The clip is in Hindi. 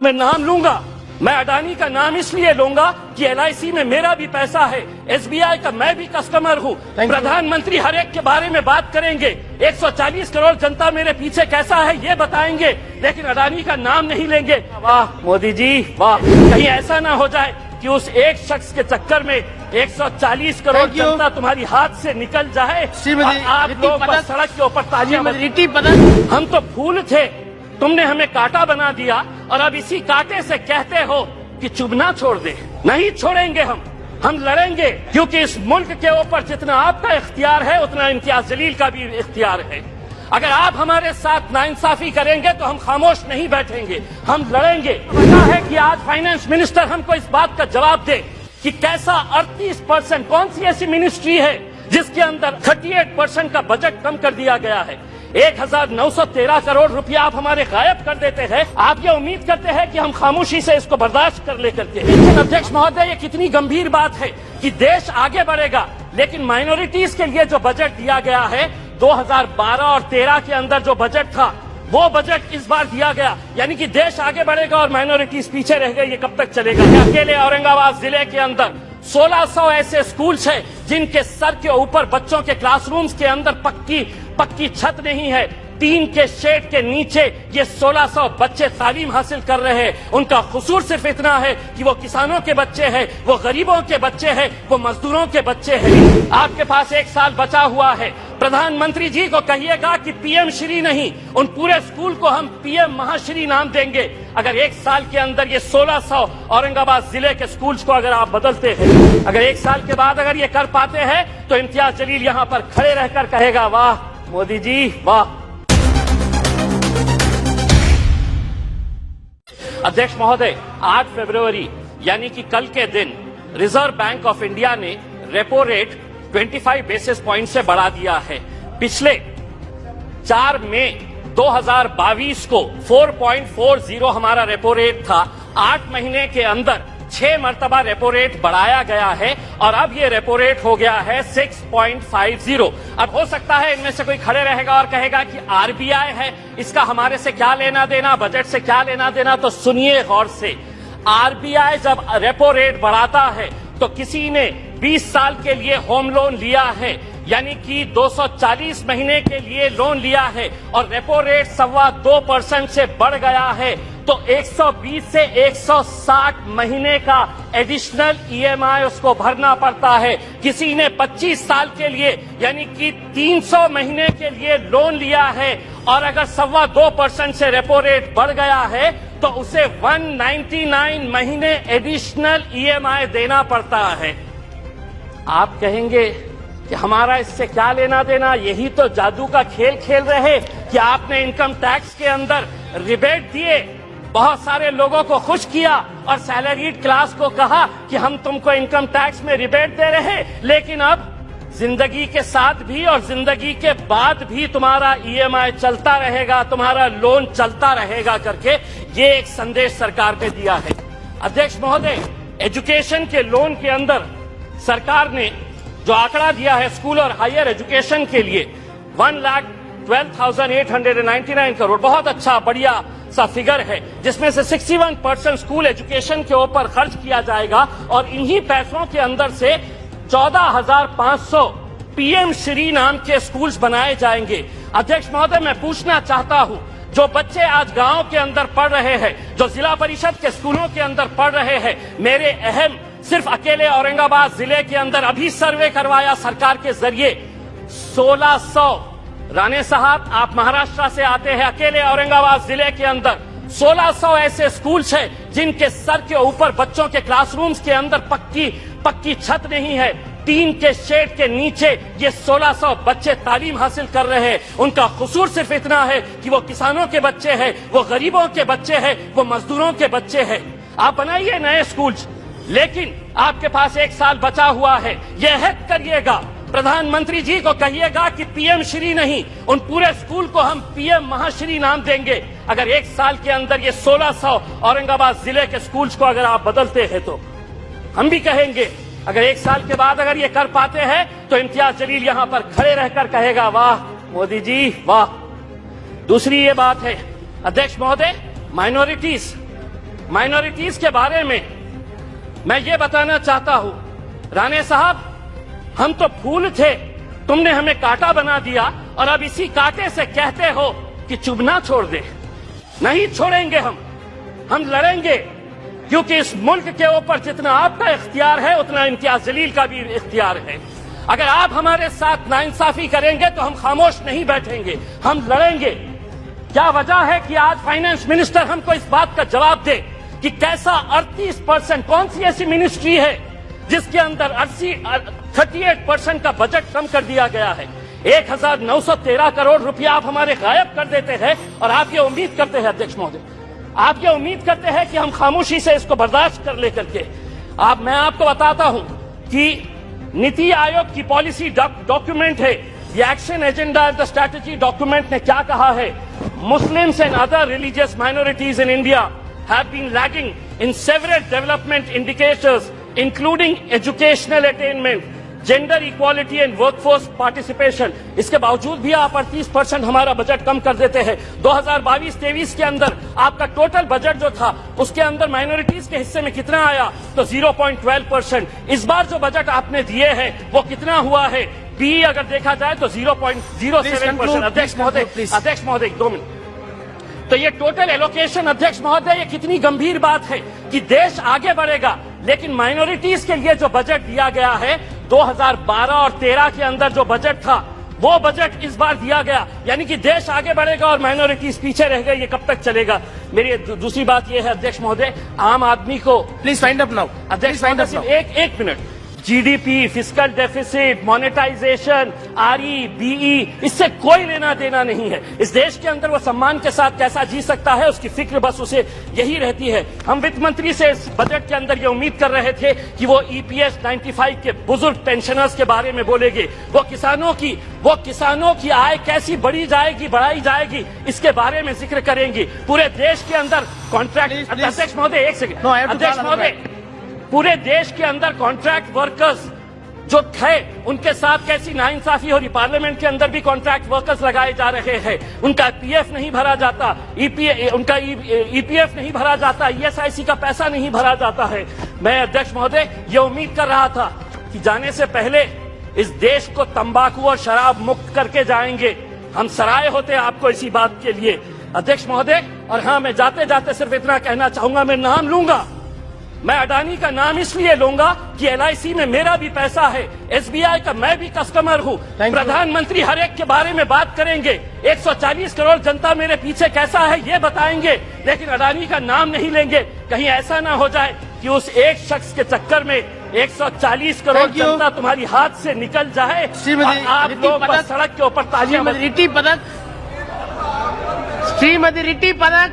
मैं नाम लूंगा, मैं अडानी का नाम इसलिए लूंगा कि LIC में मेरा भी पैसा है, SBI का मैं भी कस्टमर हूँ। प्रधानमंत्री हर एक के बारे में बात करेंगे, 140 करोड़ जनता मेरे पीछे कैसा है ये बताएंगे, लेकिन अडानी का नाम नहीं लेंगे। वाह मोदी जी वाह, कहीं ऐसा ना हो जाए कि उस एक शख्स के चक्कर में 140 करोड़ जनता तुम्हारी हाथ से निकल जाए और आप लोग बस सड़क के ऊपर तालियां। हम तो फूल थे, तुमने हमें कांटा बना दिया और अब इसी कांटे से कहते हो कि चुभना छोड़ दे। नहीं छोड़ेंगे, हम लड़ेंगे, क्योंकि इस मुल्क के ऊपर जितना आपका इख्तियार है उतना इम्तियाज जलील का भी इख्तियार है। अगर आप हमारे साथ नाइंसाफी करेंगे तो हम खामोश नहीं बैठेंगे, हम लड़ेंगे। पता है कि आज फाइनेंस मिनिस्टर हमको इस बात का जवाब दे कि कैसा 38%, कौन सी ऐसी मिनिस्ट्री है जिसके अंदर 38% का बजट कम कर दिया गया है। 1913 करोड़ रुपया आप हमारे गायब कर देते हैं। आप ये उम्मीद करते हैं कि हम खामोशी से इसको बर्दाश्त कर लेकर के। लेकिन अध्यक्ष महोदय, ये कितनी गंभीर बात है कि देश आगे बढ़ेगा, लेकिन माइनॉरिटीज के लिए जो बजट दिया गया है 2012 और 13 के अंदर जो बजट था वो बजट इस बार दिया गया, यानी कि देश आगे बढ़ेगा और माइनॉरिटीज पीछे रह गए। ये कब तक चलेगा? अकेले औरंगाबाद जिले के अंदर 1600 ऐसे स्कूल्स हैं जिनके सर के ऊपर बच्चों के क्लासरूम्स के अंदर पक्की छत नहीं है, टीन के शेड के नीचे ये 1600 बच्चे तालीम हासिल कर रहे हैं। उनका कसूर सिर्फ इतना है कि वो किसानों के बच्चे हैं, वो गरीबों के बच्चे हैं, वो मजदूरों के बच्चे हैं। आपके पास 1 साल बचा हुआ है, प्रधानमंत्री जी को कहिएगा कि PM श्री नहीं, उन पूरे स्कूल को हम PM महाश्री नाम देंगे। अगर 1 साल के अंदर ये 1600 औरंगाबाद जिले के स्कूल्स को अगर आप बदलते हैं, अगर 1 साल के बाद अगर ये कर पाते हैं, तो इम्तियाज जलील यहाँ पर खड़े रहकर कहेगा वाह मोदी जी वाह। अध्यक्ष महोदय, 8 फरवरी यानी कि कल के दिन रिजर्व बैंक ऑफ इंडिया ने रेपो रेट 25 बेसिस पॉइंट से बढ़ा दिया है। पिछले 4 मई 2022 को 4.40 हमारा रेपो रेट था। 8 महीने के अंदर 6 मरतबा रेपो रेट बढ़ाया गया है और अब ये रेपो रेट हो गया है 6.50। अब हो सकता है इनमें से कोई खड़े रहेगा और कहेगा कि RBI है, इसका हमारे से क्या लेना देना, बजट से क्या लेना देना। तो सुनिए गौर से, RBI जब रेपो रेट बढ़ाता है तो किसी ने 20 साल के लिए होम लोन लिया है, यानी कि 240 महीने के लिए लोन लिया है और रेपो रेट 2.25% से बढ़ गया है, तो 120 से 160 महीने का एडिशनल EMI उसको भरना पड़ता है। किसी ने 25 साल के लिए यानी कि 300 महीने के लिए लोन लिया है और अगर 2.25% से रेपो रेट बढ़ गया है तो उसे 199 महीने एडिशनल EMI देना पड़ता है। आप कहेंगे कि हमारा इससे क्या लेना देना, यही तो जादू का खेल खेल रहे कि आपने इनकम टैक्स के अंदर रिबेट दिए, बहुत सारे लोगों को खुश किया और सैलरीड क्लास को कहा कि हम तुमको इनकम टैक्स में रिबेट दे रहे, लेकिन अब जिंदगी के साथ भी और जिंदगी के बाद भी तुम्हारा EMI चलता रहेगा, तुम्हारा लोन चलता रहेगा करके ये एक संदेश सरकार ने दिया है। अध्यक्ष महोदय, एजुकेशन के लोन के अंदर सरकार ने जो आंकड़ा दिया है स्कूल और हायर एजुकेशन के लिए 1,12,899 करोड़, बहुत अच्छा बढ़िया सा फिगर है, जिसमें से 61% स्कूल एजुकेशन के ऊपर खर्च किया जाएगा और इन्हीं पैसों के अंदर से 14,500 PM श्री नाम के स्कूल्स बनाए जाएंगे। अध्यक्ष महोदय, मैं पूछना चाहता हूं, जो बच्चे आज गांव के अंदर पढ़ रहे हैं, जो जिला परिषद के स्कूलों के अंदर पढ़ रहे हैं, मेरे अहम सिर्फ अकेले औरंगाबाद जिले के अंदर अभी सर्वे करवाया सरकार के जरिए 1600। राणे साहब, आप महाराष्ट्र से आते हैं, अकेले औरंगाबाद जिले के अंदर 1600 ऐसे स्कूल्स हैं जिनके सर के ऊपर बच्चों के क्लासरूम्स के अंदर पक्की छत नहीं है, टीन के शेड के नीचे ये 1600 बच्चे तालीम हासिल कर रहे हैं। उनका कसूर सिर्फ इतना है कि वो किसानों के बच्चे हैं, वो गरीबों के बच्चे हैं, वो मजदूरों के बच्चे हैं। आप बनाइए नए स्कूल्स, लेकिन आपके पास 1 साल बचा हुआ है, यह अहद करिएगा, प्रधानमंत्री जी को कहिएगा कि PM श्री नहीं, उन पूरे स्कूल को हम PM महाश्री नाम देंगे। अगर 1 साल के अंदर ये 1600 औरंगाबाद जिले के स्कूल्स को अगर आप बदलते हैं तो हम भी कहेंगे। अगर 1 साल के बाद अगर ये कर पाते हैं तो इम्तियाज जलील यहाँ पर खड़े रहकर कहेगा वाह मोदी जी वाह। दूसरी ये बात है अध्यक्ष महोदय, माइनॉरिटीज माइनॉरिटीज के बारे में मैं ये बताना चाहता हूं, राणे साहब, हम तो फूल थे, तुमने हमें कांटा बना दिया और अब इसी कांटे से कहते हो कि चुभना छोड़ दे। नहीं छोड़ेंगे हम लड़ेंगे, क्योंकि इस मुल्क के ऊपर जितना आपका इख्तियार है उतना इम्तियाज जलील का भी इख्तियार है। अगर आप हमारे साथ नाइंसाफी करेंगे तो हम खामोश नहीं बैठेंगे, हम लड़ेंगे। क्या वजह है कि आज फाइनेंस मिनिस्टर हमको इस बात का जवाब दे कि कैसा 38%, कौन सी ऐसी मिनिस्ट्री है जिसके अंदर 38% का बजट कम कर दिया गया है। 1913 करोड़ रुपया आप हमारे गायब कर देते हैं और आप ये उम्मीद करते हैं, अध्यक्ष महोदय, आप ये उम्मीद करते हैं कि हम खामोशी से इसको बर्दाश्त कर लेकर के। मैं आपको बताता हूं कि नीति आयोग की पॉलिसी डॉक्यूमेंट है, ये action agenda and the strategy document ने क्या कहा है, Muslims and other religious minorities in India have been lagging in several development indicators including educational attainment, gender equality and workforce participation। इसके बावजूद भी आप 38% हमारा बजट कम कर देते हैं। 2022-23 के अंदर आपका टोटल बजट जो था उसके अंदर माइनॉरिटीज के हिस्से में कितना आया, तो 0.12%। इस बार जो बजट आपने दिए हैं वो कितना हुआ है, बी अगर देखा जाए तो 0.07%। अध्यक्ष महोदय 2 मिनट। तो ये टोटल एलोकेशन, अध्यक्ष महोदय, ये कितनी गंभीर बात है कि देश आगे बढ़ेगा, लेकिन माइनॉरिटीज के लिए जो बजट दिया गया है 2012 और 13 के अंदर जो बजट था वो बजट इस बार दिया गया, यानी कि देश आगे बढ़ेगा और माइनॉरिटीज पीछे रह गए। ये कब तक चलेगा? मेरी दूसरी बात ये है, अध्यक्ष महोदय, आम आदमी को प्लीज फाइंड अप नाउ। अध्यक्ष महोदय, एक minute, GDP, fiscal deficit, monetization, RE, BE, इससे कोई लेना देना नहीं है। इस देश के अंदर वो सम्मान के साथ कैसा जी सकता है, उसकी फिक्र बस उसे यही रहती है। हम वित्त मंत्री से इस बजट के अंदर ये उम्मीद कर रहे थे कि वो ईपीएस 95 के बुजुर्ग पेंशनर्स के बारे में बोलेंगे, वो किसानों की आय कैसी बढ़ाई जाएगी इसके बारे में जिक्र करेंगी। पूरे देश के अंदर कॉन्ट्रैक्ट, अध्यक्ष महोदय एक सेकंड, अध्यक्ष महोदय, पूरे देश के अंदर कॉन्ट्रैक्ट वर्कर्स जो थे उनके साथ कैसी नाइंसाफी हो रही। पार्लियामेंट के अंदर भी कॉन्ट्रैक्ट वर्कर्स लगाए जा रहे हैं, उनका पीएफ नहीं भरा जाता, उनका ईपीएफ नहीं भरा जाता, ईएसआईसी का पैसा नहीं भरा जाता है। मैं, अध्यक्ष महोदय, ये उम्मीद कर रहा था कि जाने से पहले इस देश को तंबाकू और शराब मुक्त करके जाएंगे। हम सराय होते आपको इसी बात के लिए, अध्यक्ष महोदय। और हाँ, मैं जाते जाते सिर्फ इतना कहना चाहूंगा, मैं नाम लूंगा, मैं अडानी का नाम इसलिए लूंगा कि एलआईसी में मेरा भी पैसा है, एसबीआई का मैं भी कस्टमर हूं। प्रधानमंत्री हर एक के बारे में बात करेंगे, 140 करोड़ जनता मेरे पीछे कैसा है ये बताएंगे, लेकिन अडानी का नाम नहीं लेंगे। कहीं ऐसा ना हो जाए कि उस एक शख्स के चक्कर में 140 करोड़ जनता तुम्हारी हाथ से निकल जाए और आप लोग बस सड़क के ऊपर तालियां। श्रीमती रिटी पदक